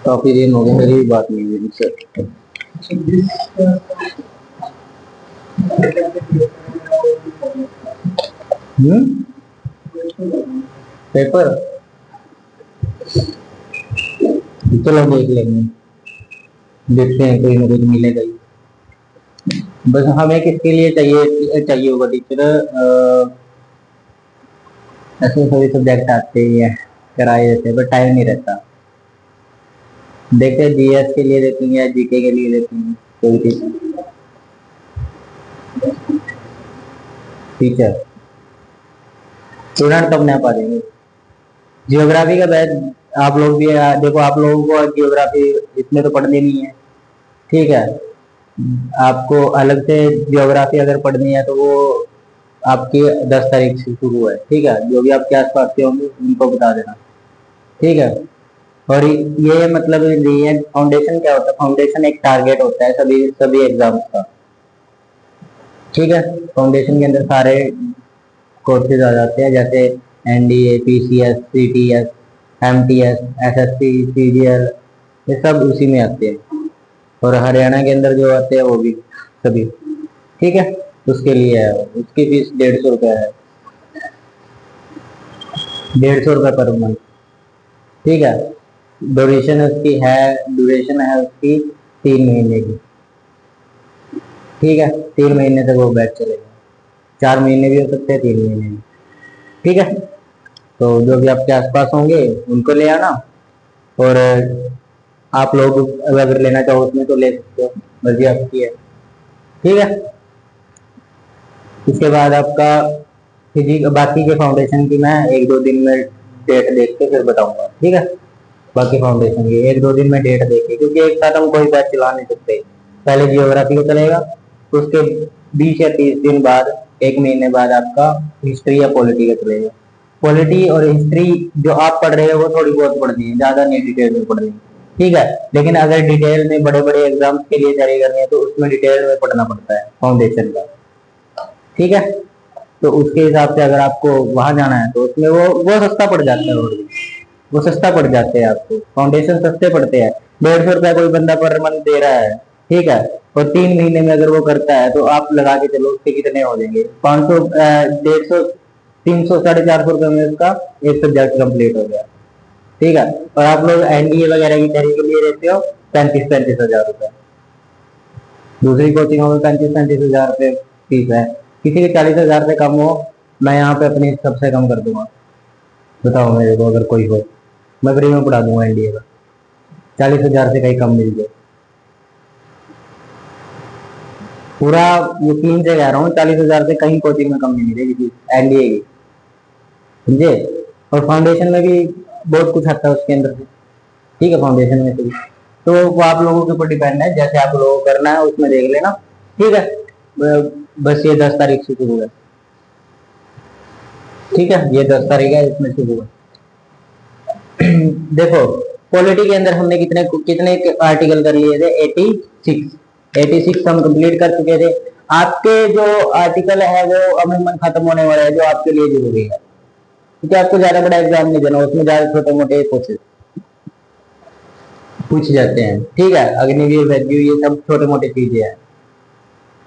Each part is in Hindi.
काफी दिन हो गए, मेरी भी बात नहीं हुई उनसे। पेपर चलो देख लेंगे, देखते हैं, कोई ना कोई तो मिलेगा ही। बस हमें किसके लिए चाहिए चाहिए होगा टीचर? ऐसे सभी सब्जेक्ट आते ही है, कराए जाते हैं, पर टाइम नहीं रहता। देखते जीएस के लिए देखेंगे या जीके के लिए देखेंगे कोई टीचर। स्टूडेंट तो अपने पा देंगे। जियोग्राफी का बैच आप लोग भी देखो, आप लोगों को जियोग्राफी इसमें तो पढ़नी नहीं है, ठीक है। आपको अलग से जियोग्राफी अगर पढ़नी है तो वो आपकी 10 तारीख से शुरू है, ठीक है। जो भी आपके आसपास के होंगे उनको बता देना, ठीक है। और ये मतलब ये फाउंडेशन क्या होता है? फाउंडेशन एक टारगेट होता है सभी सभी एग्जाम्स का, ठीक है। फाउंडेशन के अंदर सारे कोर्सेज आ जाते हैं, जैसे NDA, PCS, CTS, MTS, SSC, CGL, ये सब उसी में आते हैं। और हरियाणा के अंदर जो आते हैं वो भी सभी, ठीक है। उसके लिए है, उसकी फीस 150 रुपया है, 150 रुपये पर मंथ, ठीक है। ड्यूरेशन उसकी है, ड्यूरेशन है उसकी 3 महीने की, ठीक है। 3 महीने तक वो बैच चलेगा, 4 महीने भी हो सकते हैं, 3 महीने भी, ठीक है। तो जो भी आपके आसपास होंगे उनको ले आना, और आप लोग अगर लेना चाहो उसमें तो ले सकते हो, मर्जी आपकी है, ठीक है। इसके बाद आपका फिजिक, बाकी के फाउंडेशन की मैं 1-2 दिन में डेट देख के फिर बताऊंगा, ठीक है। बाकी फाउंडेशन की 1-2 दिन में डेट देख के, क्योंकि एक साथ हम कोई बैच चला नहीं सकते। पहले जियोग्राफी को चलेगा, उसके 20 या 30 दिन बाद, 1 महीने बाद आपका हिस्ट्री या पॉलिटी का चलेगा। पॉलिटी और हिस्ट्री जो आप पढ़ रहे हो वो थोड़ी बहुत पढ़नी है, ज्यादा नहीं डिटेल में पढ़नी है, ठीक है। लेकिन अगर डिटेल में बड़े बड़े एग्जाम्स के लिए तैयारी करनी है तो उसमें डिटेल में पढ़ना पड़ता है फाउंडेशन का, ठीक है। तो उसके हिसाब से अगर आपको वहां जाना है तो उसमें वो सस्ता पड़ जाता है, और भी वो सस्ता पड़ जाते हैं आपको, फाउंडेशन सस्ते पड़ते हैं। 150 रुपया कोई बंदा पर मंथ दे रहा है, ठीक है। और 3 महीने में अगर वो करता है तो आप लगा के चलो उसके कितने हो जाएंगे, 500, 150, 300, 450 रुपये में उसका एक सब्जेक्ट कंप्लीट हो गया, ठीक है। और आप लोग एनडीए वगैरह की तैयारी के लिए रहते हो 35-35 हजार रुपये, दूसरी कोचिंगों में 35-35 हजार रुपये फीस है। किसी के 40 हजार से कम हो, मैं यहाँ पे अपनी सबसे कम कर दूंगा, बताओ मेरे को अगर कोई हो, मैं फ्री में पढ़ा दूंगा एनडीए का, 40 हजार से कहीं कम मिल जाए। पूरा यकीन से कह रहा हूँ, 40 हजार से कहीं कोचिंग में कम नहीं मिलेगी एनडीए की, समझे। और फाउंडेशन में भी बहुत कुछ आता है उसके अंदर से, ठीक है। फाउंडेशन में से भी तो वो आप लोगों के ऊपर डिपेंड है, जैसे आप लोगों को करना है उसमें देख लेना, ठीक है। बस ये 10 तारीख से शुरू है, ठीक है। ये 10 तारीख है, इसमें शुरू है। देखो पॉलिटी के अंदर हमने कितने कितने आर्टिकल कर लिए थे? 86 हम कंप्लीट कर चुके थे। आपके जो आर्टिकल है वो अमूमन खत्म होने वाला है, जो आपके लिए जरूरी है, क्योंकि आपको ज्यादा बड़ा एग्जाम नहीं देना, उसमें ज्यादा छोटे मोटे पूछ जाते हैं, ठीक है। अग्निवीर, वैल्यू, ये सब छोटे मोटे चीजें हैं,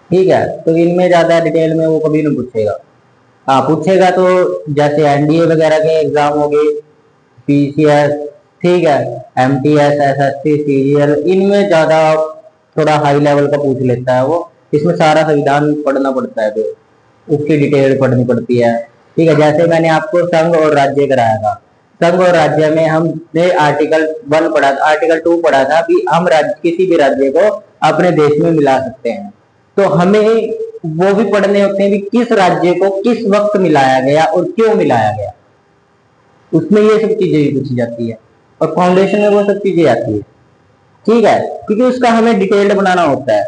ठीक है। तो इनमें ज्यादा डिटेल में वो कभी नहीं पूछेगा। हाँ पूछेगा तो जैसे एनडीए वगैरह के एग्जाम हो गए, पीसीएस, ठीक है, एमटीएस, एसएससी, सीजीएल, इनमें ज्यादा थोड़ा हाई लेवल का पूछ लेता है वो। इसमें सारा संविधान पढ़ना पड़ता है, तो उसकी डिटेल पढ़नी पड़ती है, ठीक है। जैसे मैंने आपको संघ और राज्य कराया था, संघ और राज्य में हमने आर्टिकल 1 पढ़ा था, आर्टिकल 2 पढ़ा था कि हम राज्य, किसी भी राज्य को अपने देश में मिला सकते हैं। तो हमें वो भी पढ़ने होते हैं कि किस राज्य को किस वक्त मिलाया गया और क्यों मिलाया गया, उसमें ये सब चीजें भी पूछी जाती है। और फाउंडेशन में वो सब चीजें आती है, ठीक है, क्योंकि उसका हमें डिटेल्ड बनाना होता है।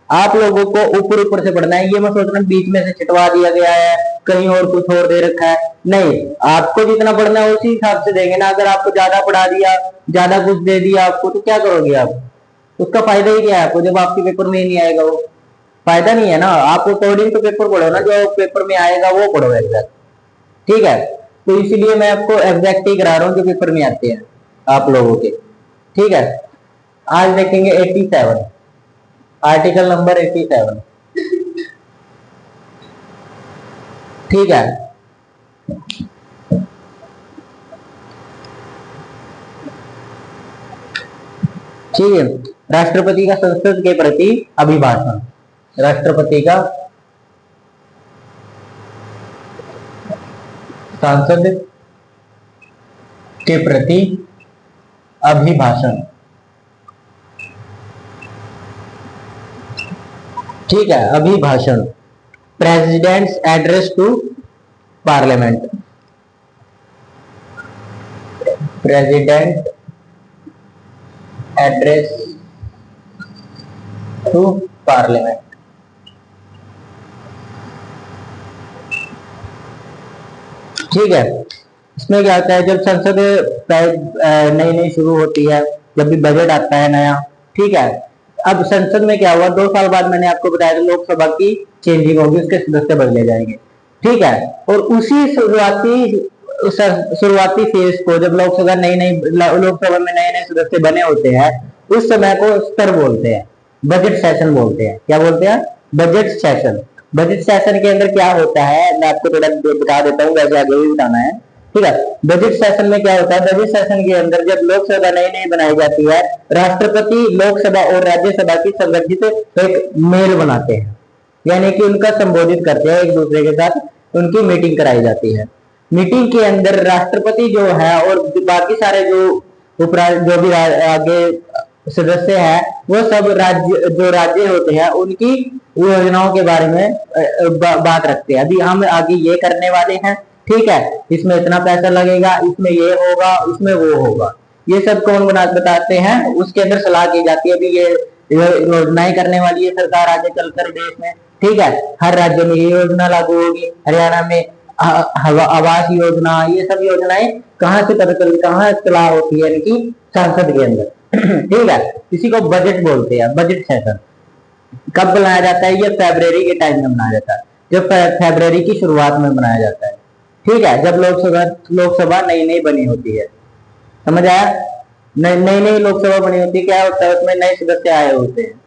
आप लोगों को ऊपर ऊपर से पढ़ना है, ये मैं सोच रहा हूँ बीच में से छिटवा दिया गया है, कहीं और कुछ और दे रखा है, नहीं। आपको जितना पढ़ना है उसी हिसाब से देंगे ना। अगर आपको ज्यादा पढ़ा दिया, ज्यादा कुछ दे दिया आपको, तो क्या करोगे आप? उसका फायदा ही क्या है आपको, जब आपके पेपर में ही नहीं आएगा वो? फायदा नहीं है ना। आप अकॉर्डिंग टू पेपर पढ़ो ना, जो पेपर में आएगा वो पढ़ो एग्जैक्ट, ठीक है। तो इसीलिए मैं आपको एग्जैक्ट ही करा रहा हूँ जो पेपर में आते हैं आप लोगों के, ठीक है, आज देखेंगे 87, आर्टिकल नंबर 87। ठीक है, ठीक है। राष्ट्रपति का संसद के प्रति अभिभाषण, राष्ट्रपति का संसद के प्रति अभिभाषण। ठीक है, अभिभाषण, president's address to parliament, president address to parliament. ठीक है, इसमें क्या होता है, जब संसद नई नई शुरू होती है, जब भी बजट आता है नया, ठीक है। अब संसद में क्या हुआ, 2 साल बाद मैंने आपको बताया था लोकसभा की चेंजिंग होगी, उसके सदस्य बदले जाएंगे। ठीक है, और उसी शुरुआती फेज को, जब लोकसभा लोकसभा में नए नए सदस्य बने होते हैं, उस समय को स्तर बोलते हैं, बजट सेशन बोलते हैं। क्या बोलते हैं? Budget session. बजट सेशन के अंदर क्या होता है, मैं आपको थोड़ा बता देता हूँ, वैसे आगे भी बताना है। ठीक है, बजट सेशन में क्या होता है, बजट सेशन के अंदर जब लोकसभा नई नई बनाई जाती है, राष्ट्रपति लोकसभा और राज्यसभा की संगठित एक मेल बनाते हैं, यानी कि उनका संबोधित करते हैं, एक दूसरे के साथ उनकी मीटिंग कराई जाती है। मीटिंग के अंदर राष्ट्रपति जो है और बाकी सारे जो भी आगे सदस्य है, वो सब राज्य होते हैं, उनकी योजनाओं के बारे में बात रखते हैं। अभी हम आगे ये करने वाले हैं, ठीक है, इसमें इतना पैसा लगेगा, इसमें ये होगा, इसमें वो होगा, ये सब कौन बताते हैं, उसके अंदर सलाह की जाती है। अभी ये योजनाएं करने वाली है सरकार आगे चलकर देश में। ठीक है, हर राज्य में ये योजना लागू होगी, हरियाणा में आवास योजना, ये सब योजनाएं कहाँ से पता चलती, कहाँ सलाह होती है, इनकी संसद के अंदर। ठीक है, इसी को बजट बोलते हैं, बजट सेशन। कब बनाया जाता है? ये फरवरी के टाइम में बनाया जाता है, जब फरवरी की शुरुआत में बनाया जाता है। ठीक है, जब लोकसभा नई नई बनी होती है, समझ आया? नई नई लोकसभा बनी होती है, क्या होता है, उसमें नए सदस्य आए होते हैं,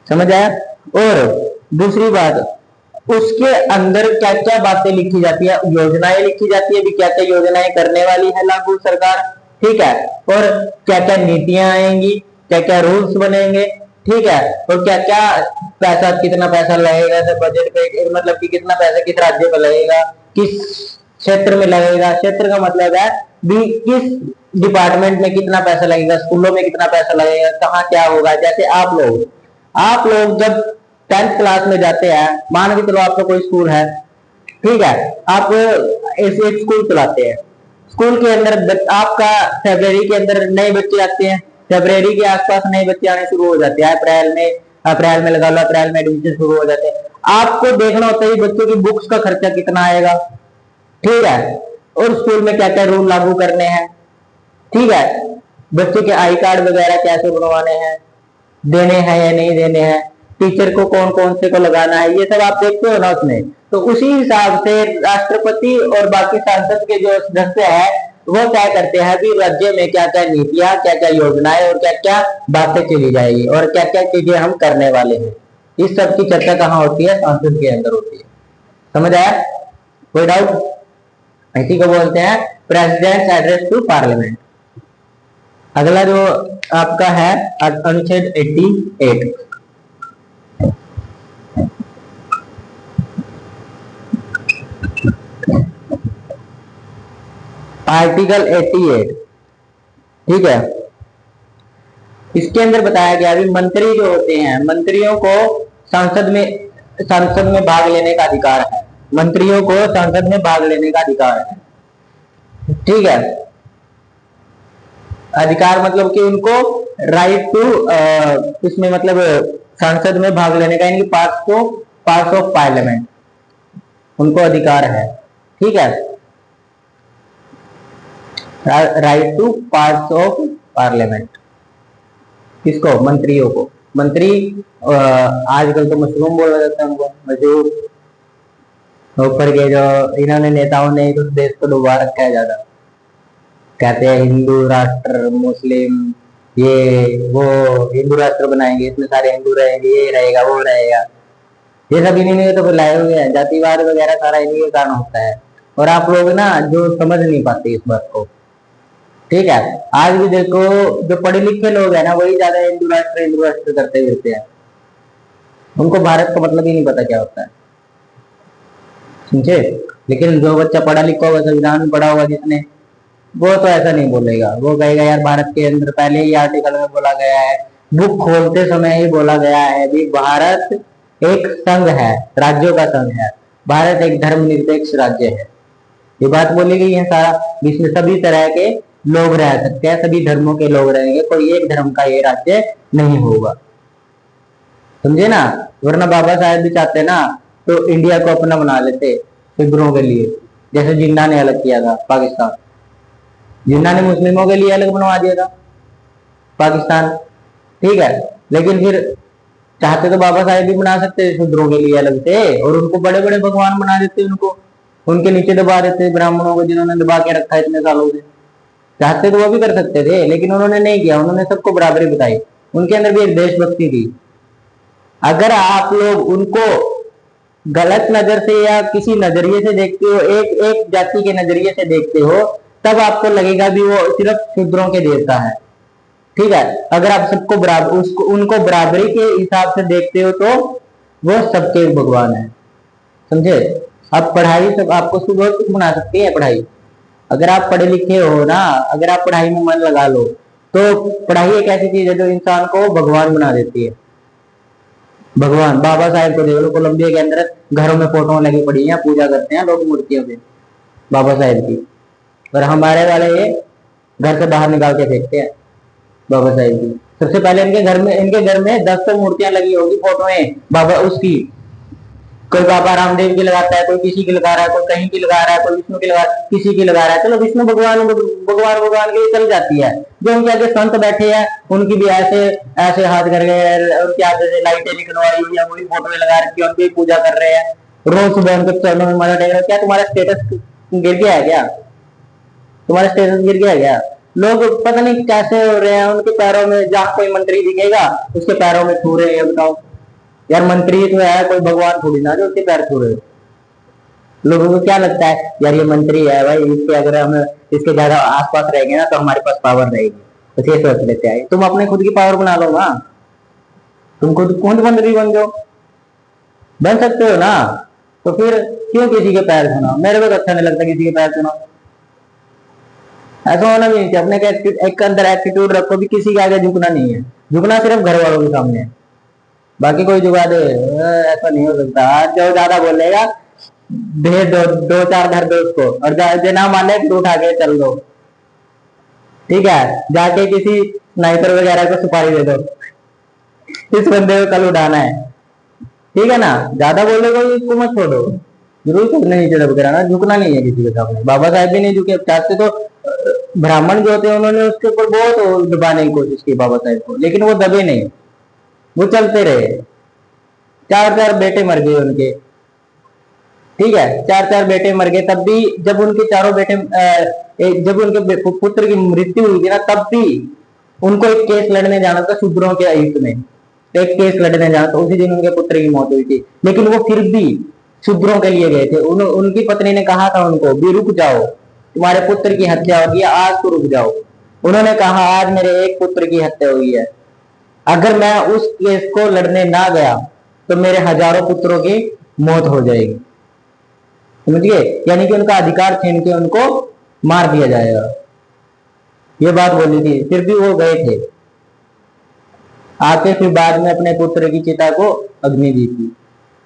समझ आया? और दूसरी बात, उसके अंदर क्या क्या बातें लिखी जाती है, योजनाएं लिखी जाती है, भी क्या क्या योजनाएं करने वाली है लागू सरकार। ठीक है, और क्या क्या नीतियां आएंगी, क्या क्या रूल्स बनेंगे। ठीक है, और क्या क्या पैसा, कितना पैसा लगेगा बजट पे, मतलब कि कितना पैसा किस राज्य पर लगेगा, किस क्षेत्र में लगेगा। क्षेत्र का मतलब है भी किस डिपार्टमेंट में कितना पैसा लगेगा, स्कूलों में कितना पैसा लगेगा, कहाँ क्या होगा। जैसे आप लोग जब 10th क्लास में जाते हैं, मान के चलो आपका कोई स्कूल है, ठीक है, आप ऐसे एक स्कूल चलाते हैं, स्कूल के अंदर आपका फरवरी के अंदर नए बच्चे आते हैं, फरवरी के आसपास नए बच्चे आने शुरू हो जाते हैं, अप्रैल में लगा लो, अप्रैल में एडमिशन शुरू हो जाते हैं। आपको देखना होता है बच्चों की बुक्स का खर्चा कितना आएगा, ठीक है, और स्कूल में क्या क्या रूल लागू करने हैं। ठीक है, बच्चों के आई कार्ड वगैरह कैसे बनवाने हैं, देने हैं या नहीं देने हैं, टीचर को कौन कौन से को लगाना है, ये सब आप देखते हो ना उसमें। तो उसी हिसाब से राष्ट्रपति और बाकी सांसद के जो सदस्य है, वो क्या करते हैं भी राज्य में क्या क्या नीतियां, क्या क्या योजनाएं और क्या क्या बातें चली जाएगी और क्या क्या चीजें हम करने वाले हैं, इस सब की चर्चा कहाँ होती है? संसद के अंदर होती है। समझ आया? कोई डाउट? इसी को बोलते हैं प्रेसिडेंट्स एड्रेस टू पार्लियामेंट। अगला जो आपका है अनुच्छेद 88, आर्टिकल 88। ठीक है, इसके अंदर बताया गया अभी मंत्री जो होते हैं, मंत्रियों को संसद में भाग लेने का अधिकार है, मंत्रियों को संसद में भाग लेने का अधिकार है। ठीक है, अधिकार मतलब कि उनको राइट टू, इसमें मतलब संसद में भाग लेने का, इनकी पार्ट्स ऑफ पार्लियामेंट, उनको अधिकार है। ठीक है, right two parts of parliament, किसको? मंत्रियों को। मंत्री आजकल तो मशरूम बोला जाता है उनको, मशरूम। ऊपर के जो इन्होंने नेताओं ने तो देश को डुबा रखा है ज्यादा, कहते हैं हिंदू राष्ट्र, मुस्लिम, ये वो हिंदू राष्ट्र बनाएंगे, इसमें सारे हिंदू रहेंगे, ये रहेगा वो रहेगा। ये सब इन्हीं तो लाए हुए हैं, जातिवाद वगैरह सारा इन्हीं के कारण होता है। और आप लोग ना जो समझ नहीं पाते इस बात को, ठीक है। आज भी देखो, जो पढ़े लिखे लोग हैं ना, वही ज्यादा हिंदू राष्ट्र करते फिरते हैं। उनको भारत का मतलब ही नहीं पता क्या होता है, समझे। लेकिन जो बच्चा पढ़ा लिखा होगा, संविधान पढ़ा होगा जिसने, वो तो ऐसा नहीं बोलेगा। वो कहेगा यार भारत के अंदर पहले ही आर्टिकल में बोला गया है, बुक खोलते समय ही बोला गया है भी भारत एक संघ है, राज्यों का संघ है, भारत एक धर्मनिरपेक्ष राज्य है। ये बात बोली गई है सारा, जिसमें सभी तरह के लोग रह सकते हैं, सभी धर्मों के लोग रहेंगे, कोई एक धर्म का ये राज्य नहीं होगा, समझे ना। वरना बाबा साहेब भी चाहते ना तो इंडिया को अपना बना लेते फिक्रों के लिए, जैसे जिन्ना ने अलग किया था पाकिस्तान। जिन्ना ने मुस्लिमों के लिए अलग बनवा दिया था पाकिस्तान, ठीक है। लेकिन फिर चाहते तो बाबा साहेब भी बना सकते थे शूद्रों के लिए अलग से, और उनको बड़े बड़े भगवान बना देते, उनको उनके नीचे दबा देते ब्राह्मणों को, जिन्होंने दबा के रखा है इतने सालों से। चाहते तो वो भी कर सकते थे, लेकिन उन्होंने नहीं किया, उन्होंने सबको बराबरी बताई। उनके अंदर भी एक देशभक्ति थी। अगर आप लोग उनको गलत नजर से या किसी नजरिए से देखते हो, एक एक जाति के नजरिए से देखते हो, तब आपको लगेगा भी वो सिर्फ शूद्रों के देवता है, ठीक है। अगर आप सबको बराबर उसको उनको बराबरी के हिसाब से देखते हो तो वो सबके भगवान है, समझे। अब पढ़ाई सब आपको बहुत कुछ बना सकती है पढ़ाई। अगर आप पढ़े लिखे हो ना, अगर आप पढ़ाई में मन लगा लो, तो पढ़ाई एक ऐसी चीज है जो इंसान को भगवान बना देती है। भगवान बाबा साहेब को देख लो, कोलंबिया के अंदर घरों में फोटो लगी पड़ी है, पूजा करते हैं लोग मूर्तियों पे बाबा साहेब की। और हमारे वाले ये घर से बाहर निकाल के फेंकते हैं बाबा साहेब की। सबसे पहले इनके घर में 10 तो मूर्तियां लगी होगी, फोटो है बाबा उसकी। कोई बाबा रामदेव की लगाता है, कोई किसी की लगा रहा है, कोई कहीं की लगा रहा है, कोई विष्णु की लगा रहा है, किसी की लगा रहा है। चलो विष्णु भगवान भगवान भगवान के लिए चल जाती है। जो उनके आगे संत बैठे हैं, उनकी भी ऐसे ऐसे हाथ कर गए, उनके आगे से लाइटें निकलवाई हुई है, वही फोटो लगा रखी है, उनकी पूजा कर रहे हैं। रोज सुबह उनके चरणों में माथा टेक रहे हैं। क्या तुम्हारा स्टेटस गिर गया है क्या? तुम्हारा स्टेटस गिर गया है क्या? लोग पता नहीं कैसे हो रहे हैं, उनके पैरों में जहां कोई मंत्री दिखेगा उसके पैरों में छू रहे हैं। बताओ यार, मंत्री तो है, कोई भगवान थोड़ी ना जो उसके पैर छू रहे हो। लोगों को क्या लगता है यार ये मंत्री है भाई, इसके अगर हम इसके ज्यादा आसपास रहेंगे ना तो हमारे पास पावर रहेगी, तो ये सोच लेते हैं। तुम अपने खुद की पावर बना लो ना, तुम खुद खुद मंत्री बन जाओ, बन सकते हो ना। तो फिर क्यों किसी के पैर छूना? मेरे को तो अच्छा नहीं लगता किसी के पैर छूना। ऐसा होना भी नहीं चाहिए। अपने एक अंदर एटीट्यूड रखो भी, किसी के आगे झुकना नहीं है। झुकना सिर्फ घर वालों के सामने है, बाकी कोई जुगा दे ऐसा नहीं हो सकता। आज जो ज्यादा बोलेगा भेज दो, दो चार धर दो उसको, और जो ना माने फिर उठा के चल दो, ठीक है। जाके किसी स्नाइपर वगैरह को सुपारी दे दो, इस बंदे को कल उठाना है, ठीक है ना। ज्यादा बोलेगा इसको मत छोड़ो, जरूर झुकने नीचे दब कराना, झुकना नहीं है किसी के सामने। बाबा साहेब भी नहीं झुके। चाहते तो ब्राह्मण जो होते हैं उन्होंने उसके ऊपर बहुत दबाने की कोशिश की बाबा साहेब को, लेकिन वो दबे नहीं, वो चलते रहे। चार चार बेटे मर गए उनके, ठीक है। चार चार बेटे मर गए, तब भी जब उनके चारों बेटे जब उनके पुत्र की मृत्यु हुई थी ना, तब भी उनको एक केस लड़ने जाना था शूद्रों के हित में। एक केस लड़ने जाना था, उसी दिन उनके पुत्र की मौत हुई थी, लेकिन वो फिर भी शूद्रों के लिए गए थे। उनकी पत्नी ने कहा था उनको भी रुक जाओ, तुम्हारे पुत्र की हत्या होगी, आज तो रुक जाओ। उन्होंने कहा आज मेरे एक पुत्र की हत्या हुई है, अगर मैं उस केस को लड़ने ना गया तो मेरे हजारों पुत्रों की मौत हो जाएगी, समझिए। यानी कि उनका अधिकार छीन के उनको मार दिया जाएगा, ये बात बोली थी। फिर भी वो गए थे आके, फिर बाद में अपने पुत्र की चिता को अग्नि दी थी,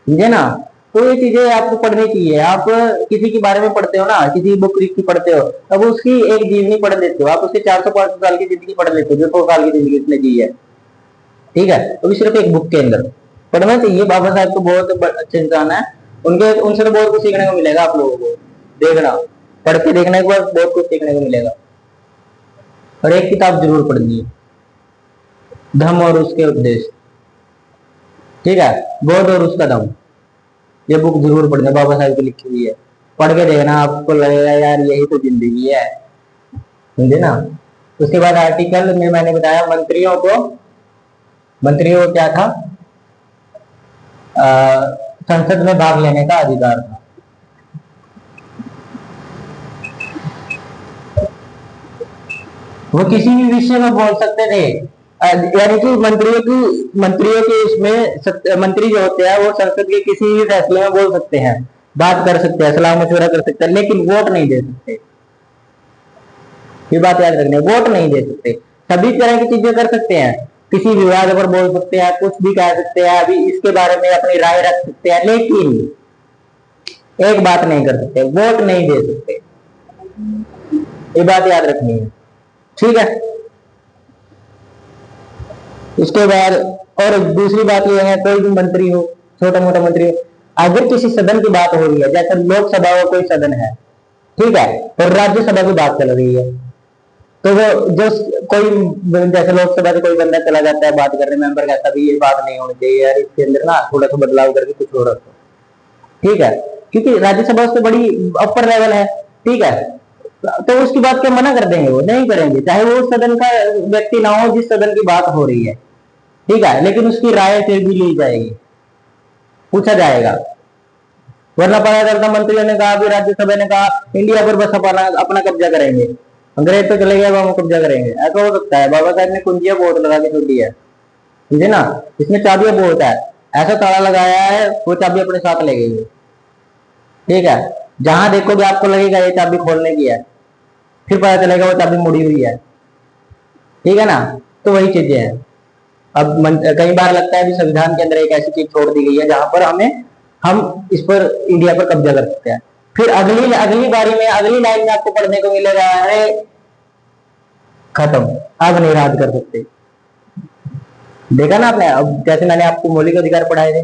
समझे ना। तो ये चीजें आपको पढ़नी चाहिए। आप किसी के बारे में पढ़ते हो ना, किसी बुक की पढ़ते हो, अब उसकी एक जीवनी पढ़ लेते हो आप, उसके 400-500 साल की जिंदगी पढ़ लेते हो, जो 100 साल की जिंदगी उसने जी है, ठीक है। तो सिर्फ एक बुक के अंदर पढ़ना चाहिए। बाबा साहब तो बहुत अच्छे इंसान है, उनके उनसे तो बहुत कुछ सीखने को मिलेगा आप लोगों को। देखना, पढ़ के देखने के बाद बहुत कुछ सीखने को मिलेगा। और एक किताब जरूर पढ़नी है, धम्म और उसके उपदेश, ठीक है। बोध और उसका धम्म, ये बुक जरूर पढ़ना, बाबा साहब की लिखी हुई है। पढ़ के देखना, आपको लगेगा यार यही तो जिंदगी है, समझे ना। उसके बाद आर्टिकल में मैंने बताया मंत्रियों को क्या था, संसद में भाग लेने का अधिकार था। वो किसी भी विषय में बोल सकते थे, यानी कि मंत्रियों के इसमें मंत्री जो होते हैं वो संसद के किसी भी फैसले में बोल सकते हैं, बात कर सकते हैं, सलाह मशवरा कर सकते हैं, लेकिन वोट नहीं दे सकते। ये बात याद रखनी है, वोट नहीं दे सकते। सभी तरह की चीजें कर सकते हैं, किसी विवाद पर बोल सकते हैं, कुछ भी कह सकते हैं, अभी इसके बारे में अपनी राय रख सकते हैं, लेकिन एक बात नहीं कर सकते, वोट नहीं दे सकते। ये बात याद रखनी है, ठीक है। इसके बाद और दूसरी बात यह है, कोई भी मंत्री हो, छोटा मोटा मंत्री हो, अगर किसी सदन की बात हो रही है, जैसे लोकसभा का कोई सदन है, ठीक है, और राज्यसभा की बात चल रही है, तो वो जो कोई जैसे लोकसभा से कोई बंदा चला जाता है बात करने, मेंबर कहता है ये बात नहीं होनी चाहिए यार, इसके अंदर ना थोड़ा सा बदलाव करके कुछ और रखो, ठीक है, क्योंकि राज्यसभा उससे बड़ी अपर लेवल है, ठीक है, तो उसकी बात क्या मना कर देंगे? वो नहीं करेंगे, चाहे वो सदन का व्यक्ति ना हो जिस सदन की बात हो रही है, ठीक है, लेकिन उसकी राय फिर भी ली जाएगी, पूछा जाएगा। वरना पता चलता मंत्रियों ने कहा, भी राज्यसभा ने कहा इंडिया पर बस अपना कब्जा करेंगे, अंग्रेज तो चले गए, हम कब्जा करेंगे, ऐसा हो सकता है? बाबा साहब ने कुंजियां बहुत लगा के छोड़ दी है, समझे ना, इसमें चाबियां बहुत है, ऐसा ताला लगाया है वो चाबी अपने साथ ले गई है, ठीक है, जहां देखोगे आपको लगेगा ये चाबी खोलने की है, फिर पता चलेगा वो चाबी मुड़ी हुई है, ठीक है ना। तो वही चीजें हैं। अब कई बार लगता है कि संविधान के अंदर एक ऐसी चीज छोड़ दी गई है जहां पर हम इस पर इंडिया पर कब्जा कर सकते हैं। फिर अगली बारी में अगली लाइन में आपको पढ़ने को मिलेगा, अरे खत्म, अब नहीं राज कर सकते। देखा ना आपने, अब जैसे मैंने आपको मौलिक अधिकार पढ़ाए थे,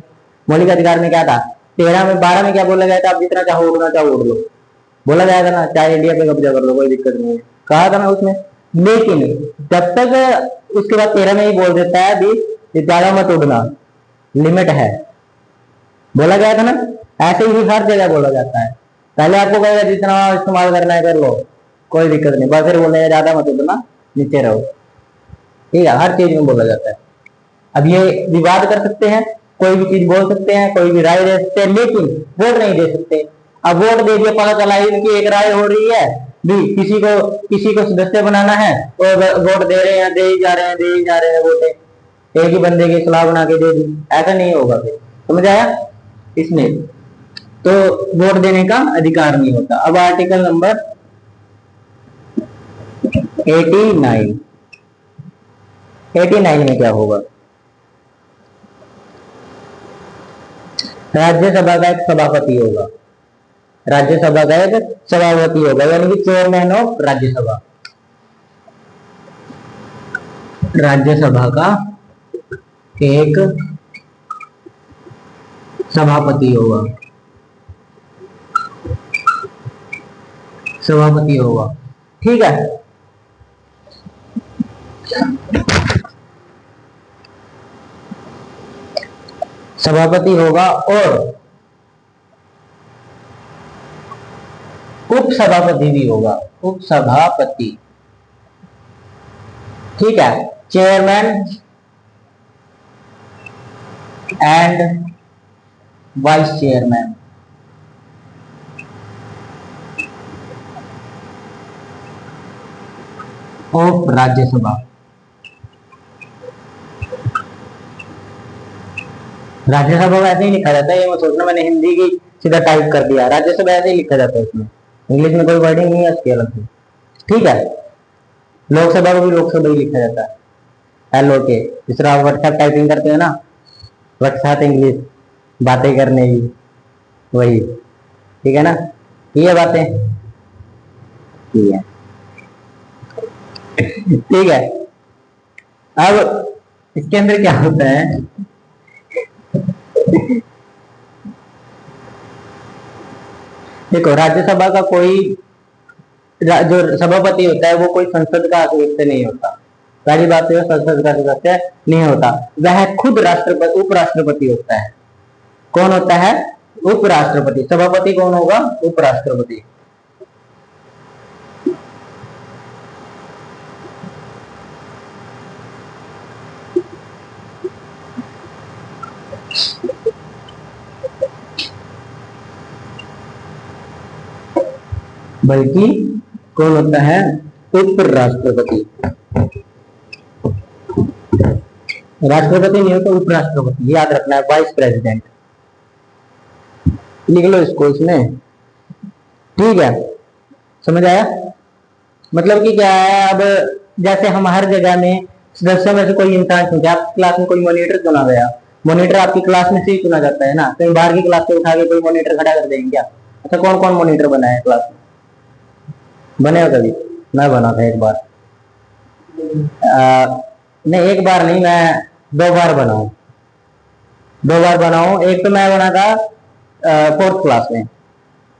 मौलिक अधिकार में क्या था, 12 में क्या बोला गया था, आप जितना चाहो उड़ना चाहो उड़ लो, बोला गया था ना, चाहे इंडिया पे कब्जा कर लो कोई दिक्कत नहीं है, कहा था ना उसमें। लेकिन जब तक उसके बाद 13 में ही बोल देता है भी ज्यादा मत उड़ना, लिमिट है, बोला गया था ना। ऐसे ही हर जगह बोला जाता है, पहले आपको कहेगा जितना इस्तेमाल करना है कर लो, कोई दिक्कत नहीं, बस फिर बोलेगा ज्यादा मत उड़ना, नीचे रहो, ठीक है, हर चीज में बोला जाता है। अब ये विवाद कर सकते हैं, कोई भी चीज बोल सकते हैं, कोई भी राय दे सकते हैं, लेकिन वोट नहीं दे सकते। अब वोट दे दिया, पता चला इनकी एक राय हो रही है भी, किसी को सदस्य बनाना है, तो वोट दे रहे हैं, दे ही जा रहे हैं वोटे, एक ही बंदे की सलाह बना के दे दी, ऐसा नहीं होगा। फिर समझ आया इसमें, तो वोट देने का अधिकार नहीं होता। अब आर्टिकल नंबर 89 में क्या होगा, राज्यसभा का एक सभापति होगा, राज्यसभा का एक सभापति होगा, यानी कि चेयरमैन ऑफ राज्यसभा, राज्यसभा का एक सभापति होगा, ठीक है। सभापति होगा और उपसभापति भी होगा, उपसभापति, ठीक है, chairman and vice chairman, of Rajya Sabha. Rajya Sabha वैसे ही लिखा जाता है, ये मत सोचना मैंने हिंदी की सीधा टाइप कर दिया, राज्यसभा ऐसे ही लिखा जाता है, इसमें इंग्लिश में कोई वर्डिंग नहीं है इसकी अलग से, ठीक है। लोकसभा को भी लोकसभा ही लिखा जाता है, LOK, जिस तरह आप व्हाट्सएप टाइपिंग करते हो ना, व्हाट्सएप इंग्लिश, बातें करने की, वही, ठीक है ना, ये बातें, ठीक है। अब इसके अंदर क्या होता है, देखो राज्यसभा का कोई जो सभापति होता है वो कोई संसद का सदस्य नहीं होता, पहली बात तो संसद का सदस्य नहीं होता, वह खुद राष्ट्रपति उपराष्ट्रपति होता है। कौन होता है? उपराष्ट्रपति। सभापति कौन होगा? उपराष्ट्रपति। बल्कि कौन होता है, उपराष्ट्रपति। राष्ट्रपति नहीं होता, उपराष्ट्रपति, याद रखना है, वाइस प्रेसिडेंट। लिख लो इसको इसमें, ठीक है, समझ आया। मतलब कि क्या है, अब जैसे हम हर जगह में सदस्यों में से कोई इंसान चुनते हैं, आपकी क्लास में कोई मॉनिटर चुना गया, मॉनिटर आपकी क्लास में से ही चुना जाता है ना, कहीं बाहर की क्लास से उठा के कोई मॉनिटर खड़ा कर देंगे क्या? अच्छा, कौन कौन मॉनिटर बना है क्लास में? बने हो कभी? मैं बना था एक बार, नहीं एक बार नहीं, मैं 2 बार बना हूँ, 2 बार बना हूँ। एक तो मैं बना था 4th क्लास में,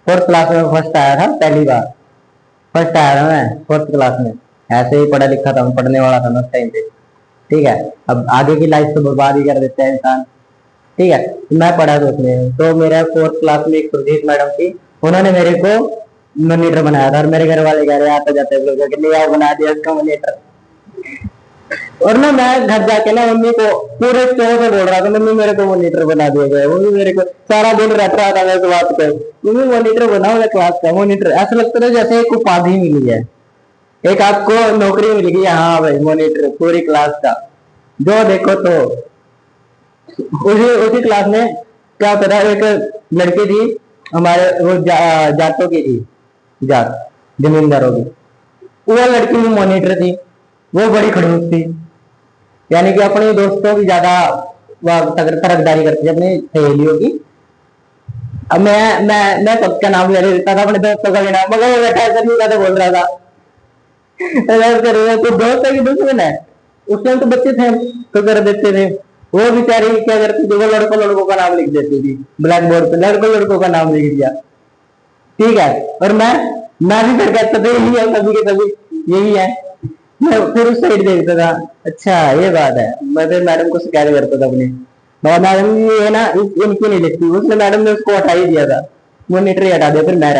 4th क्लास में फर्स्ट आया था, पहली बार फर्स्ट आया था मैं 4th क्लास में। ऐसे ही पढ़ा लिखा था, पढ़ने वाला था मैं उस टाइम पे, ठीक है। अब आगे की लाइफ तो बर्बाद ही कर देता है इंसान, ठीक है। तो मैं पढ़ा था उसमें, तो मेरा 4th क्लास में एक सुरजीत मैडम थी, उन्होंने मेरे को मॉनिटर बनाया था, और मेरे घर वाले कह रहे आते जाते लोग नहीं आओ बना दिया इसका मॉनिटर। और ना मैं घर जाके ना मम्मी को पूरे शो से बोल रहा था, मम्मी मेरे को मॉनिटर बना दिया गया, मम्मी मेरे को सारा दिन रट रहा था मैं इस बात पे, मम्मी मॉनिटर बनाओ मैं क्लास का मॉनिटर। ऐसा लगता था जैसे एक उपाधि मिली है, एक आपको नौकरी मिल गई, हाँ भाई मॉनिटर पूरी क्लास का, जो देखो तो। उसी उसी क्लास में क्या होता था, एक लड़की थी हमारे, वो जाटों की थी, जाट जमींदारों की, वो लड़की भी मॉनिटर थी, वो बड़ी खड़ूस थी, यानी कि अपने दोस्तों की ज्यादा तरफदारी करती है अपनी सहेलियों की। अब मैं सबका नाम ले देता था, अपने दोस्तों का भी नाम, मगर वो बैठा ऐसा नहीं बोल रहा था तो दोस्त है कि दुश्मन है, उस टाइम तो बच्चे थे तो कर देते थे। वो बेचारी क्या करती थी, वो लड़कों लड़कों का नाम लिख देती थी ब्लैक बोर्ड पे, लड़कों लड़कों का नाम लिख दिया, ठीक है। और मैं भी फिर कहता था यही है, सभी के सभी यही है, मैं फिर उस साइड देखता था। अच्छा ये बात है, मैं फिर मैडम को शिकायत करता था अपनी, मैडम ये ना इनकी नहीं लिखती, उसने मैडम ने उसको हटा ही दिया था, मॉनिटर ही हटा दिया, फिर मैं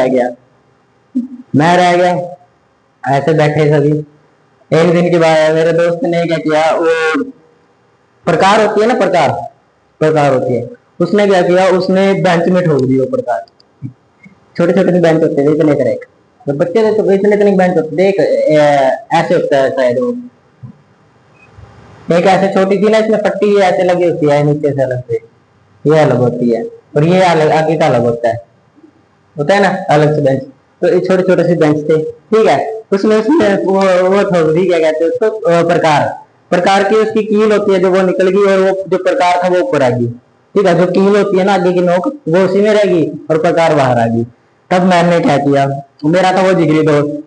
रह गया। ऐसे बैठे सभी। एक दिन के बाद मेरे दोस्त ने क्या किया, वो प्रकार होती है ना, प्रकार प्रकार होती है, उसने क्या किया, उसने बेंच में ठोक दिया वो प्रकार। छोटे छोटे से बेंच होते थे इतने करे, तो बच्चे थे तो इतने इतने बेंच होते थे, एक ऐसे होता है शायद वो, एक ऐसे छोटी सी ना, इसमें पट्टी ऐसे लगी होती है नीचे से अलग से, ये अलग होती है, और ये अलग आगे का अलग होता है ना अलग से बेंच। तो ये छोटे छोटे से बेंच थे, ठीक है। उसमें उसमें वो ठोक दी, क्या कहते हैं उसको, प्रकार। प्रकार की उसकी कील होती है, जो वो निकल गई, और वो जो प्रकार था वो ऊपर आ गई, ठीक है। जो कील होती है ना आगे की नोक, वो उसी में रहेगी, और प्रकार बाहर आ गई। तब मैंने क्या किया, मेरा था वो जिगरी दोस्त,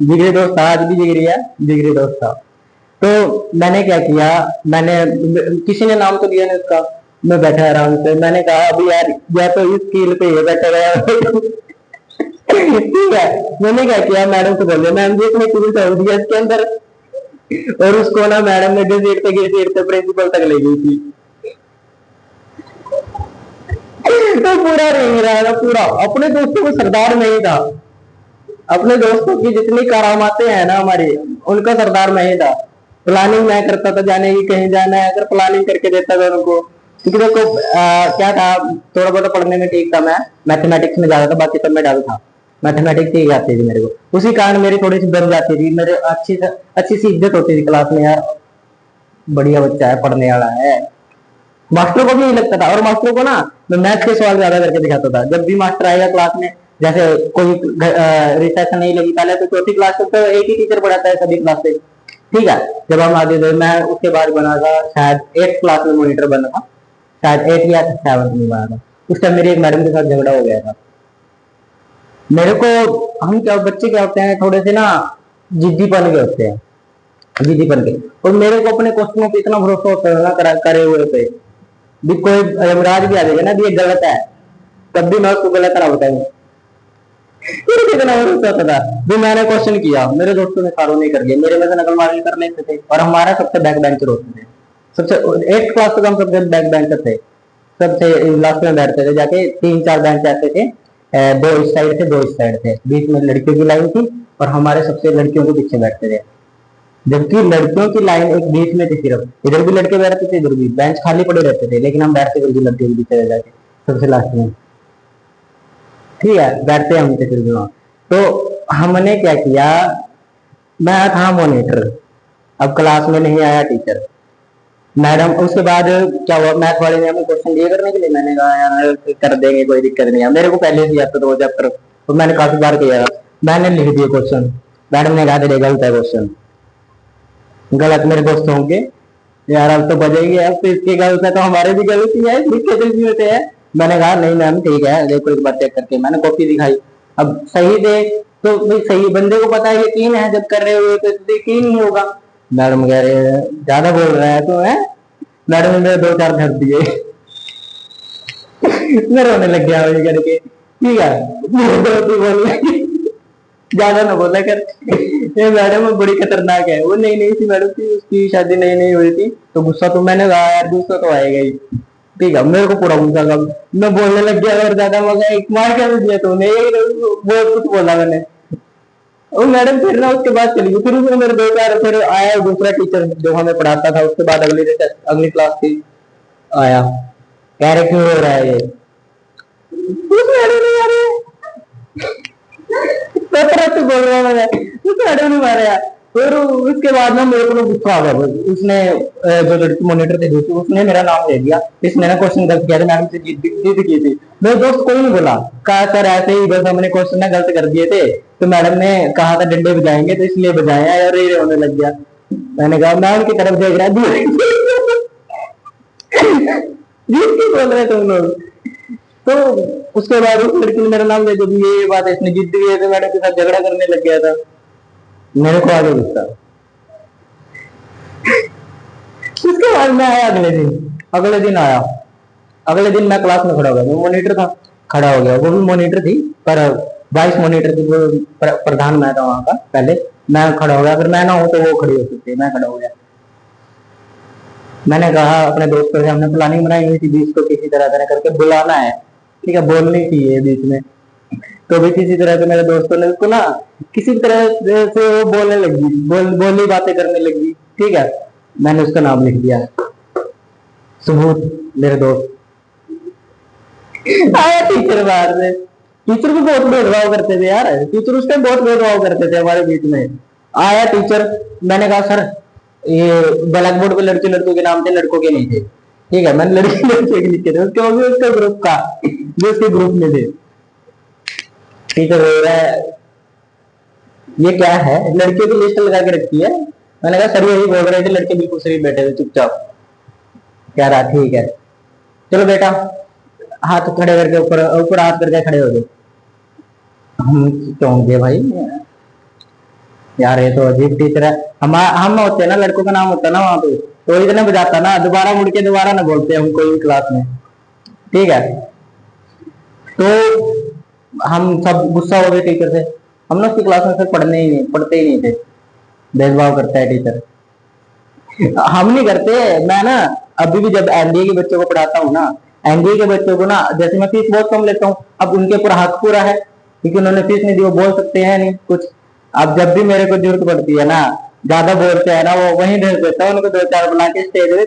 जिगरी दोस्त था, आज भी जिगरी है, जिगरी दोस्त था। तो मैंने क्या किया, मैंने, किसी ने नाम तो दिया नहीं उसका, मैं बैठा आराम से, मैंने कहा अभी यार या तो इस कील पे ये बैठा गया ठीक है। मैंने क्या किया, मैडम को बोले मैम जी इसने कील तोड़ दिया इसके अंदर, और उसको ना मैडम ने घसीटते प्रिंसिपल तक ले गई थी। तो पूरा रेंग रहा था, पूरा अपने दोस्तों को सरदार नहीं था, अपने दोस्तों की जितनी करामातें हैं ना हमारी, उनका सरदार मैं ही था। प्लानिंग मैं करता था जाने की, कहीं जाना है अगर प्लानिंग करके देता था उनको, क्योंकि देखो क्या था, थोड़ा बहुत पढ़ने में ठीक था, मैं मैथमेटिक्स में ज्यादा था, बाकी सब में डाल था, मैथमेटिक्स ही आती थी मेरे को, उसी कारण मेरी थोड़ी सी बन जाती थी, मेरे अच्छी सी इज्जत होती थी क्लास में, यार बढ़िया बच्चा है, पढ़ने वाला है। मास्टर को भी नहीं लगता था, और मास्टर को ना मैं मैथ के सवाल ज्यादा करके दिखाता था, जब भी मास्टर आएगा क्लास में, जैसे कोई रिसेशन नहीं लगी, पहले तो 4th क्लास तक तो एक ही टीचर पढ़ाता है सभी क्लास से, ठीक है। जब हम आगे थे, मैं उसके बाद बना था शायद 8th क्लास में मॉनिटर बना था, शायद 8 या 7 में बना था। उस टाइम मेरी एक मैडम के साथ झगड़ा हो गया था मेरे को। हम क्या बच्चे क्या होते हैं, थोड़े से ना जिद्दीपन के होते हैं, जिद्दीपन के, और मेरे को अपने क्वेश्चनों पे इतना भरोसा होता है ना करे हुए पे भी, कोई यमराज भी आ जाएगा ना भी ये गलत है, तब भी मैं उसको गलत ना बताऊंगा, मेरे कितना भरोसा होता था। भी मैंने क्वेश्चन किया, मेरे दोस्तों ने सारों नहीं कर लिया, मेरे में से नकल मार कर लेते थे, और हमारा सबसे बैक बेंचर होते थे, सबसे 8th क्लास तक हम सबसे बैक बेंचर थे, सबसे लास्ट में बैठते थे जाके, 3-4 बेंच ऐसे थे, दो इस साइड थे, दो इस साइड थे, बीच में लड़कियों की लाइन थी, और हमारे सबसे लड़कियों के पीछे बैठते थे, जबकि लड़कियों की लाइन एक बीच में थी, सिर्फ इधर भी लड़के बैठते थे, इधर भी बेंच खाली पड़े रहते थे, लेकिन हम बैठते थे लड़कियों के पीछे जाके सबसे लास्ट में, ठीक है, बैठते हम थे फिर भी वहां। तो हमने क्या किया, मैं था मॉनिटर, अब क्लास में नहीं आया टीचर, मैडम उसके बाद क्या हुआ, मैथ वाले ने हमें क्वेश्चन दिए करने के लिए, मैंने कहा यार कर देंगे कोई दिक्कत नहीं है, मेरे को पहले से आता था वो चैप्टर, तो मैंने काफी बार किया, मैंने लिख दिया क्वेश्चन, मैडम ने कहा तेरे गलत है क्वेश्चन, गलत मेरे दोस्त होंगे यार, अब तो बजेगी, अब तो इसके गलत है तो हमारे भी गलती है, लिखे तो इसी होते हैं। मैंने कहा नहीं मैम ठीक है, देखो एक बार चेक करके, मैंने कॉपी दिखाई, अब सही दे तो भाई सही, बंदे को पता है यकीन है, जब कर रहे हुए तो यकीन नहीं होगा। मैडम कह रहे हैं ज्यादा बोल रहा है तो है, मैडम ने मेरे दो चार धर दिए। मैं रोने लग गया वही करके, ठीक है मेरे दोस्त ही बोल रहे ज्यादा ना बोला कर, ये मैडम बड़ी खतरनाक है, वो नई नई सी मैडम थी, उसकी शादी नई नई हुई थी, तो गुस्सा तो मैंने कहा यार गुस्सा तो आएगा ही, ठीक है मेरे को पूरा गुस्सा था, मैं बोलने लग गया और ज्यादा, मगर एक मार क्या दिया तुमने, बहुत कुछ बोला मैंने, और मैडम फिर ना उसके बाद चली गई, फिर उसने मेरे दो चार, फिर आया दूसरा टीचर जो हमें पढ़ाता था, उसके बाद अगली क्लास थी, आया कह रहे क्यों हो रहा है ये, उस मैडम ने यार तो बोल रहा मैंने, उस मैडम ने मारा यार, फिर उसके बाद ना मेरे को गुस्सा आ गया, उसने जो लड़की मॉनिटर थी दूसरी, उसने मेरा नाम ले दिया, इसने ना क्वेश्चन गलत किया था, मैडम से जिद की थी, मेरे दोस्त कोई नहीं बोला, कहा सर ऐसे ही बस हमने क्वेश्चन ना गलत कर दिए थे, तो मैडम ने कहा था डंडे बजाएंगे तो इसलिए बजाए और ये होने लग गया। मैंने कहा मैं उनकी तरफ देख रहा बोल रहे तुम लोग, तो उसके बाद उस लड़की ने मेरा नाम ले दिया, ये बात इसने जिद दिए थे, मैडम के साथ झगड़ा करने लग गया था, मेरे को आगे गुस्सा। उसके बाद मैं आया अगले दिन आया, अगले दिन मैं क्लास में खड़ा हो गया, मैं मॉनिटर था, खड़ा हो गया, वो भी मॉनिटर थी पर वाइस मॉनिटर थी, प्रधान मैं था वहां का पहले, मैं खड़ा हो गया, अगर मैं ना हो तो वो खड़ी हो सकती है, मैं खड़ा हो गया, मैंने कहा अपने दोस्तों से, हमने प्लानिंग बनाई हुई थी बीच को किसी तरह करके बुलाना है, ठीक है बोलनी चाहिए बीच में, तो भी किसी तरह से मेरे दोस्तों ने उसको ना किसी तरह से वो बोलने लगी, बोली बातें करने लगी, ठीक है मैंने उसका नाम लिख दिया, सबूत मेरे दोस्त। आया टीचर बाहर से, टीचर भी बहुत भेदभाव करते थे यार, टीचर उस टाइम बहुत भेदभाव करते थे हमारे बीच में, आया टीचर, मैंने कहा सर ये ब्लैक बोर्ड पे लड़के लड़कों के नाम थे, लड़कों के नहीं थे, ठीक है मैंने लड़के लड़के के लिखे थे, उसके भी उसका ग्रुप का जो उसके ग्रुप में थे, टीचर बोल रहा है ये क्या है, लड़कियों की लिस्ट लगा के रखी है, मैंने कहा सर यही बोल रहे थे, लड़के बिल्कुल सही बैठे थे चुपचाप, कह रहा ठीक है चलो बेटा हाथ खड़े करके ऊपर ऊपर हाथ करके खड़े हो गए, हम चौंक गए भाई, यार ये तो अजीब टीचर है, हम होते ना लड़कों का नाम होता ना वहां पे, तो इतने बजाता ना, दोबारा मुड़ के दोबारा ना बोलते हम कोई भी क्लास में, ठीक है, तो हम सब गुस्सा हो गए टीचर से, हम ना उसकी क्लास में से पढ़ते ही नहीं थे, भेदभाव करता है टीचर, हम नहीं करते, मैं ना अभी भी जब एनडीए के बच्चों को पढ़ाता हूँ ना, एनडीए के बच्चों को ना जैसे मैं फीस बहुत कम लेता हूँ, अब उनके ऊपर हक पूरा है क्योंकि उन्होंने फीस नहीं दी, वो बोल सकते हैं नहीं कुछ, अब जब भी मेरे को जरूरत पड़ती है ना, ज्यादा बोलते हैं ना, वो वहीं भेज देता है उनको, दो चार बुला के स्टेज में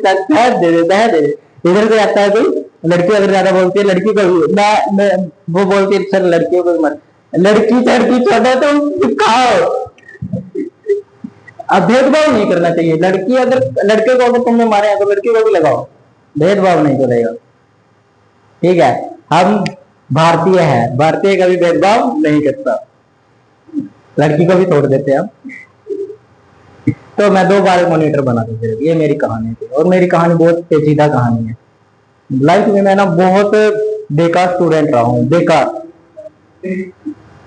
दे दे, इधर से आता है कोई लड़की अगर ज्यादा बोलती है, लड़की को मैं वो बोलती है सर लड़कियों को मत, लड़की चढ़की छोड़ो तो खाओ, अब भेदभाव नहीं करना चाहिए, लड़की अगर लड़के को अगर तुमने मारे तो लड़की को भी लगाओ, भेदभाव नहीं करेगा, ठीक है, हम भारतीय है, भारतीय कभी भेदभाव नहीं करता, लड़की को भी तोड़ देते हैं हम। तो मैं 2 बार मॉनिटर बना था सिर्फ, ये मेरी कहानी थी, और मेरी कहानी बहुत पेचीदा कहानी है, लाइफ में मैं ना बहुत बेकार स्टूडेंट रहा हूँ, बेकार,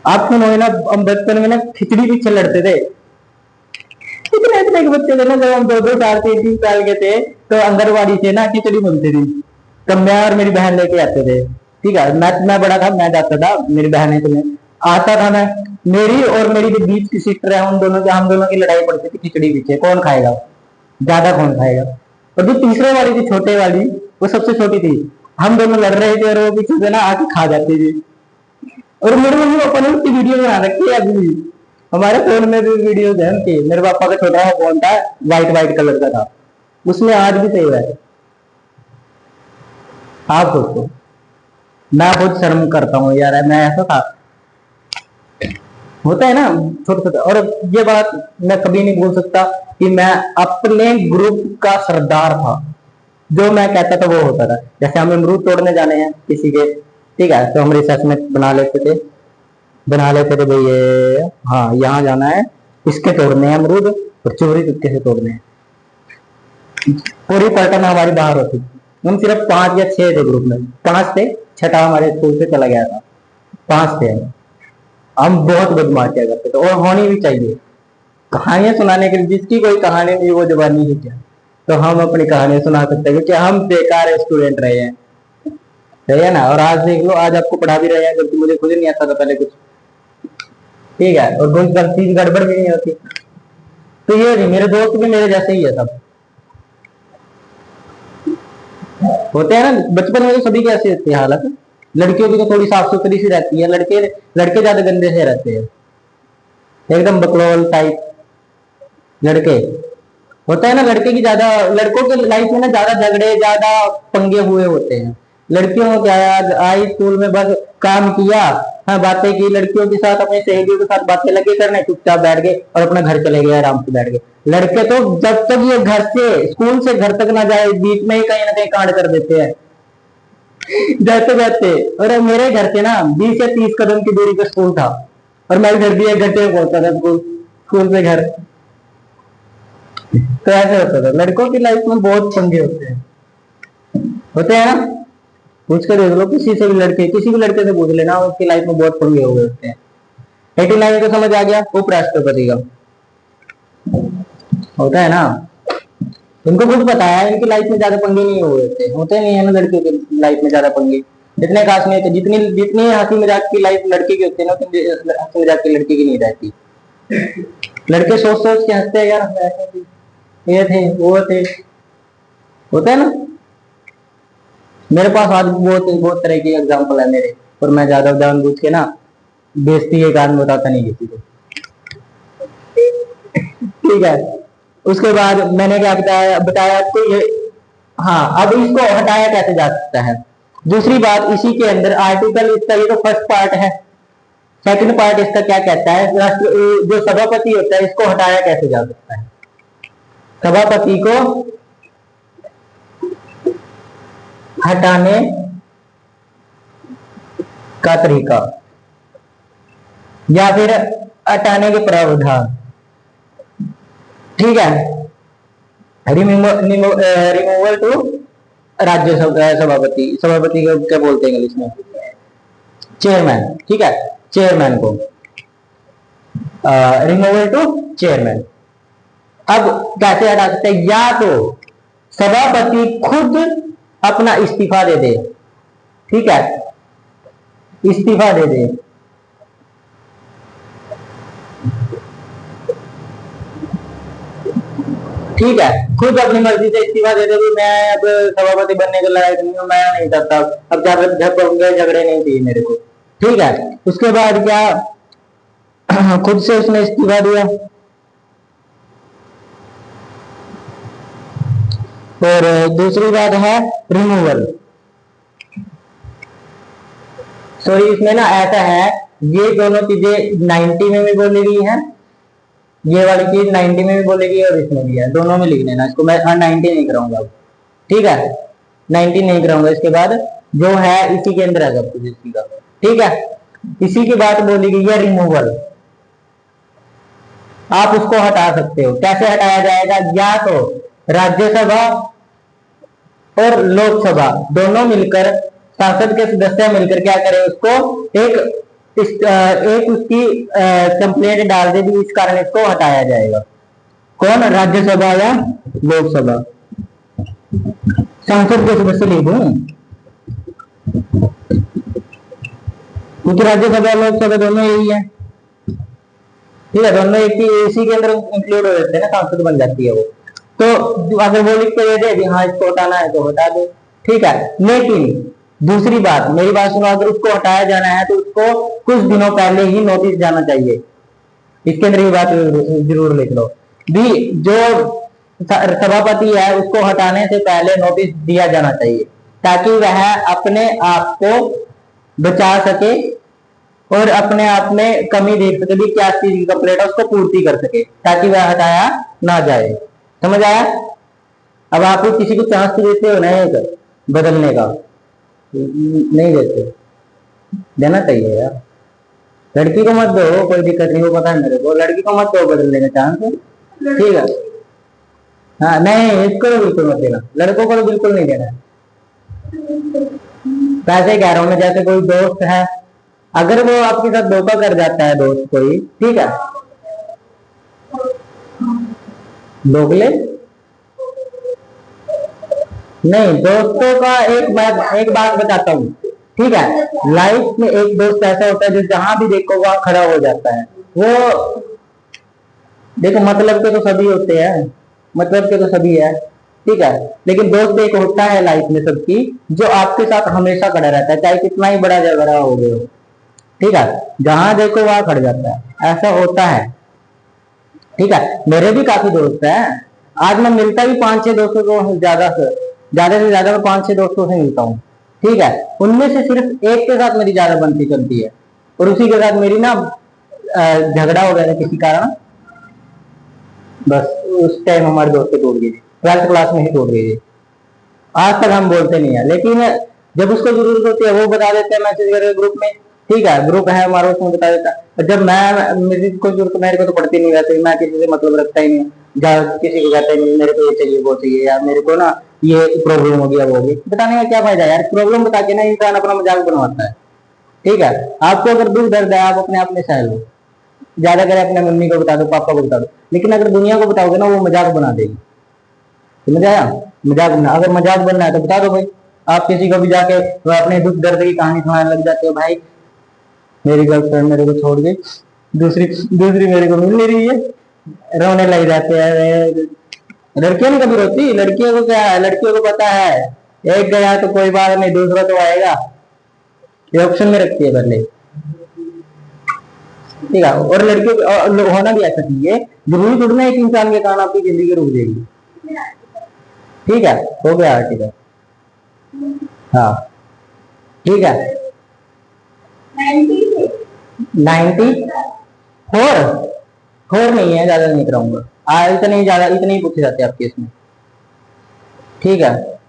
आप सुनो ना, हम बचपन में ना खिचड़ी पीछे लड़ते थे, इतने इतने के बच्चे थे ना, जब हम 2-2 साल 3-3 साल के थे, तो आंगनबाड़ी से ना खिचड़ी बनती थी, तब मैं और मेरी बहन लेके आते थे, ठीक है मैं बड़ा था, मैं जाता था, मेरी बहन है तुम्हें आता था, मैं मेरी और मेरी जो बीच की सिस्टर है, उन दोनों की हम दोनों की लड़ाई पड़ती थी खिचड़ी पीछे, कौन खाएगा ज्यादा, कौन खाएगा, और जो तीसरे वाली थी छोटे वाली, वो सबसे छोटी थी, हम दोनों लड़ रहे थे और वो पीछे से ना आके खा जाती थी, और मेरे मम्मी पापा ने उसकी वीडियो बना रखी है अभी भी, हमारे फोन में भी वीडियो है उनकी, मेरे पापा का छोटा सा फोन था, व्हाइट व्हाइट कलर का था, उसमें आज भी सेव है, आप सोचो, मैं बहुत शर्म करता हूँ यार, मैं ऐसा था, होता है ना छोटा छोटा। और ये बात मैं कभी नहीं भूल सकता कि मैं अपने ग्रुप का सरदार था, जो मैं कहता था वो होता था। जैसे हम अमरूद तोड़ने जाने हैं किसी के, ठीक है, तो हम रिसर्च में बना लेते थे भाई ये, हाँ यहाँ जाना है, इसके तोड़ने हैं अमरूद, और चोरी चुपके से तोड़ने हैं। पूरी पलटन हमारी बाहर होती थी। हम सिर्फ 5 या 6 थे ग्रुप में, 5 थे, छठा हमारे स्कूल से चला गया था, 5 थे हम बहुत बदमाशियां करते थे, और होनी भी चाहिए। कहानियां सुनाने के लिए, जिसकी कोई कहानी नहीं वो जवानी ही क्या, तो हम अपनी कहानियां सुना सकते हैं, क्योंकि हम बेकार स्टूडेंट रहे हैं, सही है ना। और आज देख लो, आज आपको पढ़ा भी रहे हैं, क्योंकि मुझे खुद नहीं आता था पहले कुछ, ठीक है, और कोई गलती गड़बड़ भी नहीं होती। तो ये नहीं, मेरे दोस्त भी मेरे जैसे ही है सब, होते हैं ना। बचपन में तो सभी की ऐसी होती है हालत। लड़कियों की तो थोड़ी साफ सुथरी सी रहती है, लड़के लड़के ज्यादा गंदे से रहते हैं, एकदम बकलोल टाइप लड़के। होता है ना, लड़के की ज्यादा, लड़कों के लाइफ में ना ज्यादा झगड़े, ज्यादा पंगे हुए होते हैं। लड़कियों को क्या है, आई स्कूल में बस काम किया, हाँ बातें की, लड़कियों के साथ अपनी सहेलियों के साथ बातें लगे करने, चुपचाप बैठ गए और अपना घर चले गए, आराम से बैठ गए। लड़के तो जब तक ये घर से, स्कूल से घर तक ना जाए, बीच में ही कहीं ना कहीं कांड कर देते हैं जाते जाते। और मेरे घर से ना 20 या 30 कदम की दूरी पे स्कूल था, और मैं घर भी 1 घंटे में पहुंचता था स्कूल, स्कूल से घर। तो ऐसे होता था, लड़कों की लाइफ में बहुत पंगे होते हैं ना। पूछ कर देख लो किसी से भी, लड़के किसी भी लड़के से पूछ लेना, उसकी लाइफ में बहुत पंगे हो गए होते हैं। 89 को समझ आ गया, उपराष्ट्रपति का होता है ना, उनको खुद पता है इनकी लाइफ में ज्यादा पंगे नहीं हुए होते नहीं है ना लड़कियों की लाइफ में ज्यादा पंगे, इतने खास नहीं होते। जितनी जितनी हंसी मजाक की लाइफ लड़के की होती है ना, उतनी हंसी मजाक की लड़की की नहीं रहती। लड़के सोच सोच के हंसते हैं यार, ये थे वो थे, होता है ना। मेरे पास आज बहुत बहुत तरह के एग्जाम्पल है मेरे, और मैं ज्यादा जानबूझ के ना बेइज्जती के कारण बताता नहीं किसी को, ठीक है। उसके बाद मैंने क्या बताया बताया तो ये, हाँ अब इसको हटाया कैसे जा सकता है। दूसरी बात, इसी के अंदर आर्टिकल, इसका ये तो फर्स्ट पार्ट है। सेकंड पार्ट इसका क्या कहता है, राष्ट्र जो सभापति होता है इसको हटाया कैसे जा सकता है। सभापति को हटाने का तरीका या फिर हटाने के प्रावधान, ठीक है। रिमूवल टू राज्य सभापति, सभापति को क्या बोलते हैं इंग्लिश में, चेयरमैन, ठीक है। चेयरमैन को रिमूवल टू चेयरमैन। अब कैसे हटा सकते हैं, या तो सभापति खुद अपना इस्तीफा दे दे, ठीक है, इस्तीफा दे दे, ठीक है, खुद अपनी मर्जी से इस्तीफा दे दे कि मैं अब सभापति बनने के लायक नहीं हूं, मैं नहीं चाहता, अब झगड़े नहीं चाहिए मेरे को, ठीक है। उसके बाद क्या, खुद से उसने इस्तीफा दिया। और दूसरी बात है रिमूवल, सॉरी इसमें ना ऐसा है, ये दोनों चीजें 90 में भी बोली गई है, ये वाली चीज 90 में भी बोलेगी और इसमें भी है, दोनों में लिख लेना इसको। मैं 90 नहीं कराऊंगा, ठीक है, 90 नहीं कराऊंगा। इसके बाद जो है इसी के अंदर है सब कुछ इसी का, ठीक है। इसी की बात बोली गई है रिमूवल, आप उसको हटा सकते हो। कैसे हटाया जाएगा, या तो राज्यसभा और लोकसभा दोनों मिलकर, संसद के सदस्य मिलकर क्या करें, उसको एक उसकी कंप्लेंट डाल दे भी, इस कारण इसको हटाया जाएगा। कौन, राज्यसभा या लोकसभा, संसद के सदस्य लिख दूं, क्योंकि राज्यसभा लोकसभा दोनों यही है, ठीक है, दोनों एक ही इसी के अंदर इंक्लूड हो जाते हैं ना, सांसद बन जाती है वो। तो अगर वो लिख के दे दे हाँ इसको हटाना है तो हटा दो, ठीक है। लेकिन दूसरी बात, मेरी बात सुनो, अगर उसको हटाया जाना है तो उसको कुछ दिनों पहले ही नोटिस जाना चाहिए, इसके अंदर ये बात जरूर लिख लो भी। जो सभापति है उसको हटाने से पहले नोटिस दिया जाना चाहिए, ताकि वह अपने आप को बचा सके और अपने आप में कमी देख सके भी, क्या चीज की कंप्लेंट है उसको पूर्ति कर सके, ताकि वह हटाया ना जाए। समझ आया? अब आप किसी को चांस तो देते हो ना एक बदलने का? नहीं देते। देना चाहिए यार। लड़की को मत दो, कोई दिक्कत नहीं, वो पता है मेरे को, लड़की को मत दो बदलने का चांस। ठीक है। हाँ नहीं, इसको तो बिल्कुल मत देना, लड़कों को तो बिल्कुल नहीं देना। पैसे कह रहा हूँ मैं, जैसे कोई दोस्त है, अगर वो आपके साथ धोखा कर जाता है दोस्त कोई, ठीक है, दोगले नहीं, दोस्तों का एक बात बताता हूँ, ठीक है, लाइफ में एक दोस्त ऐसा होता है जो जहां भी देखो वहां खड़ा हो जाता है। वो देखो, मतलब के तो सभी होते हैं, मतलब के तो सभी है, ठीक है, लेकिन दोस्त एक होता है लाइफ में सबकी, जो आपके साथ हमेशा खड़ा रहता है, चाहे कितना ही बड़ा झगड़ा हो गया हो, ठीक है, जहां देखो वहां खड़ जाता है, ऐसा होता है। ठीक है, मेरे भी काफी दोस्त हैं। आज मैं मिलता भी 5-6 दोस्तों को, ज्यादा से ज्यादा मैं 5-6 दोस्तों से मिलता हूँ, ठीक है, उनमें से सिर्फ एक के साथ मेरी ज्यादा बनती चलती है, और उसी के साथ मेरी ना झगड़ा हो गया था किसी कारण, बस उस टाइम हमारी दोस्ती टूट गई थी, 12th क्लास में ही टूट गई थी। आज तक हम बोलते नहीं है, लेकिन जब उसको जरूरत होती है वो बता देते हैं मैसेज करके ग्रुप में, ठीक है, ग्रुप है हमारा, उसमें बता देता है। जब मैं, मेरी को जरूरत, मेरे को तो पड़ती नहीं, वैसे मैं किसी से मतलब रखता ही नहीं, किसी को कहता ही नहीं मेरे को ये चाहिए वो चाहिए, या मेरे को ना ये प्रॉब्लम हो गया वो होगी, बताने का क्या फायदा यार? प्रॉब्लम बता के ना इंसान अपना मजाक बनवाता है। ठीक है, आपको अगर दुख दर्द है आप अपने आप में सह लो, ज्यादा करे अपने मम्मी को बता दो, पापा को बता दो, लेकिन अगर दुनिया को बताओगे ना वो मजाक बना देगी। समझ आया? मजाक बनना, अगर मजाक बनना है तो बता दो भाई। आप किसी को भी जाके अपने दुख दर्द की कहानी सुनाने लग जाते हो, भाई मेरी गर्लफ्रेंड मेरे को छोड़ गई, दूसरी दूसरी मेरे को मिल नहीं रही है, रोने लग जाते हैं। लड़कियां नहीं कभी रोती, लड़कियों को क्या है, लड़कियों को पता है एक गया तो कोई बात नहीं, दूसरा तो आएगा, ये ऑप्शन में रखती है पहले। ठीक है, और लड़कियों होना भी ऐसा चाहिए, जरूरी थोड़ी ना एक इंसान के कारण आपकी जिंदगी रुक जाएगी। ठीक है, हो गया, ठीक है, हाँ, ठीक है। 94 फोर नहीं है, ज्यादा नहीं कराऊंगा, इतने ही ज्यादा, इतने ही पूछे जाते हैं आपके इसमें। ठीक है।